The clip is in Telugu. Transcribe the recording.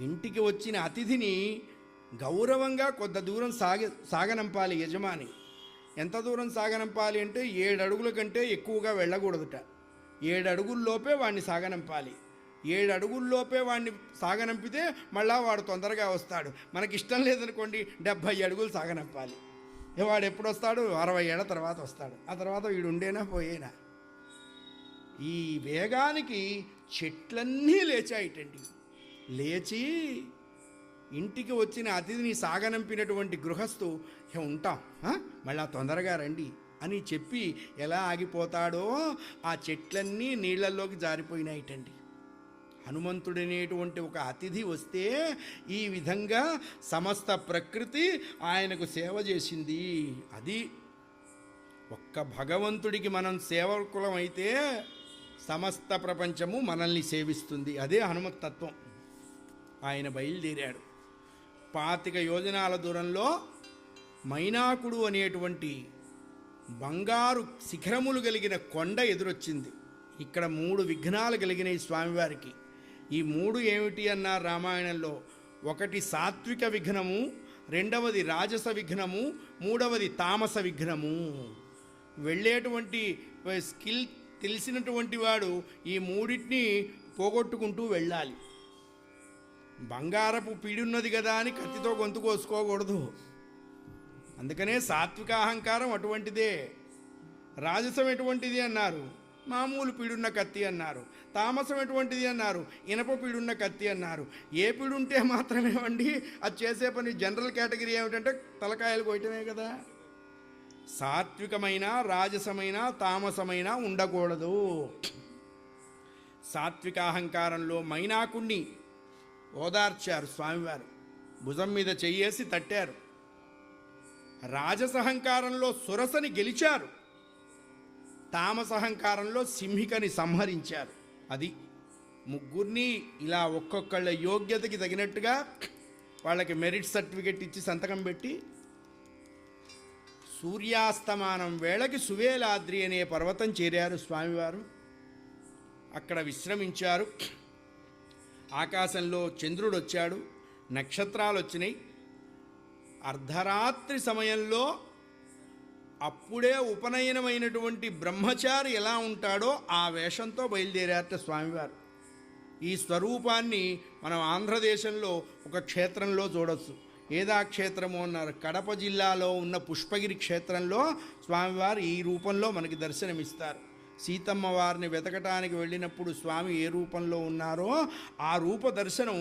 ఇంటికి వచ్చిన అతిథిని గౌరవంగా కొంత దూరం సాగనంపాలి యజమాని. ఎంత దూరం సాగనంపాలి అంటే 7 అడుగుల కంటే ఎక్కువగా వెళ్ళకూడదుట. 7 అడుగుల్లోపే వాడిని సాగనంపాలి. 7 అడుగుల్లోపే వాడిని సాగనంపితే మళ్ళా వాడు తొందరగా వస్తాడు. మనకి ఇష్టం లేదనుకోండి 70 అడుగులు సాగనంపాలి. వాడు ఎప్పుడు వస్తాడు? 60 ఏళ్ల తర్వాత వస్తాడు. ఆ తర్వాత వీడు ఉండేనా పోయేనా. ఈ వేగానికి చెట్లన్నీ లేచాయిటండి. లేచి ఇంటికి వచ్చిన అతిథిని సాగనంపినటువంటి గృహస్థు ఉంటాం, మళ్ళా తొందరగా రండి అని చెప్పి ఎలా ఆగిపోతాడో ఆ చెట్లన్నీ నీళ్లలోకి జారిపోయినాయిటండి. హనుమంతుడనేటువంటి ఒక అతిథి వస్తే ఈ విధంగా సమస్త ప్రకృతి ఆయనకు సేవ చేసింది. అది ఒక్క భగవంతుడికి మనం సేవకులం అయితే సమస్త ప్రపంచము మనల్ని సేవిస్తుంది. అదే హనుమత్తత్వం. ఆయన బయలుదేరాడు. 25 యోజనాల దూరంలో మైనాకుడు అనేటువంటి బంగారు శిఖరములు కలిగిన కొండ ఎదురొచ్చింది. ఇక్కడ 3 విఘ్నాలు కలిగినాయి స్వామివారికి. ఈ 3 ఏమిటి అన్నారు రామాయణంలో? ఒకటి సాత్విక విఘ్నము, రెండవది రాజస విఘ్నము, మూడవది తామస విఘ్నము. వెళ్ళేటువంటి స్కిల్ తెలిసినటువంటి వాడు ఈ 3టిని పోగొట్టుకుంటూ వెళ్ళాలి. బంగారపు పీడున్నది కదా అని కత్తితో గొంతు కోసుకోకూడదు. అందుకనే సాత్విక అహంకారం అటువంటిదే. రాజసం ఎటువంటిది అన్నారు? మామూలు పీడున్న కత్తి అన్నారు. తామసం ఎటువంటిది అన్నారు? ఇనప పీడున్న కత్తి అన్నారు. ఏ పీడుంటే మాత్రమేమండి అది చేసే పని? జనరల్ కేటగిరీ ఏమిటంటే తలకాయలు కోయటమే కదా. సాత్వికమైన, రాజసమైన, తామసమైన ఉండకూడదు. సాత్విక అహంకారంలో మైనాకుణ్ణి ఓదార్చారు స్వామివారు. భుజం మీద చెయ్యేసి తట్టారు. రాజసహంకారంలో సురసని గెలిచారు. తామసహంకారంలో సింహికని సంహరించారు. అది ముగ్గురిని ఇలా ఒక్కొక్కళ్ళ యోగ్యతకి తగినట్టుగా వాళ్ళకి మెరిట్ సర్టిఫికెట్ ఇచ్చి సంతకం పెట్టి సూర్యాస్తమానం వేళకి సువేలాద్రి అనే పర్వతం చేరారు స్వామివారు. అక్కడ విశ్రమించారు. ఆకాశంలో చంద్రుడు వచ్చాడు, నక్షత్రాలు వచ్చినాయి. అర్ధరాత్రి సమయంలో అప్పుడే ఉపనయనమైనటువంటి బ్రహ్మచారి ఎలా ఉంటాడో ఆ వేషంతో బయలుదేరారట స్వామివారు. ఈ స్వరూపాన్ని మనం ఆంధ్రదేశంలో ఒక క్షేత్రంలో చూడవచ్చు. ఏదా క్షేత్రము అన్నారు? కడప జిల్లాలో ఉన్న పుష్పగిరి క్షేత్రంలో స్వామివారు ఈ రూపంలో మనకి దర్శనమిస్తారు. సీతమ్మ వారిని వెతకటానికి వెళ్ళినప్పుడు స్వామి ఏ రూపంలో ఉన్నారో ఆ రూప దర్శనం